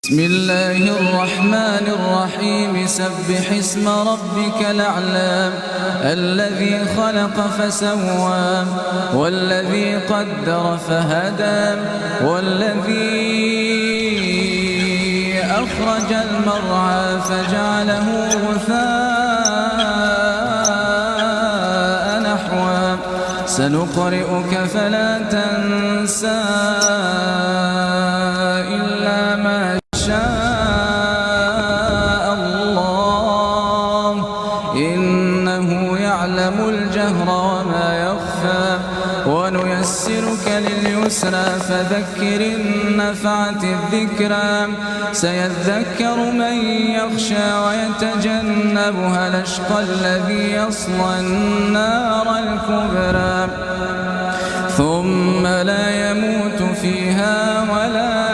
بسم الله الرحمن الرحيم سبح اسم ربك الأعلى الذي خلق فسوى والذي قدر فهدى والذي أخرج المرعى فجعله غثاء نحوا سنقرئك فلا تنسى إلا ما شاء الله إنه يعلم الجهر وما يخفى ونيسرك لليسرى فذكر إن نفعت الذكرى سيذكر من يخشى ويتجنبها الأشقى الذي يصلى النار الكبرى ثم لا يموت فيها ولا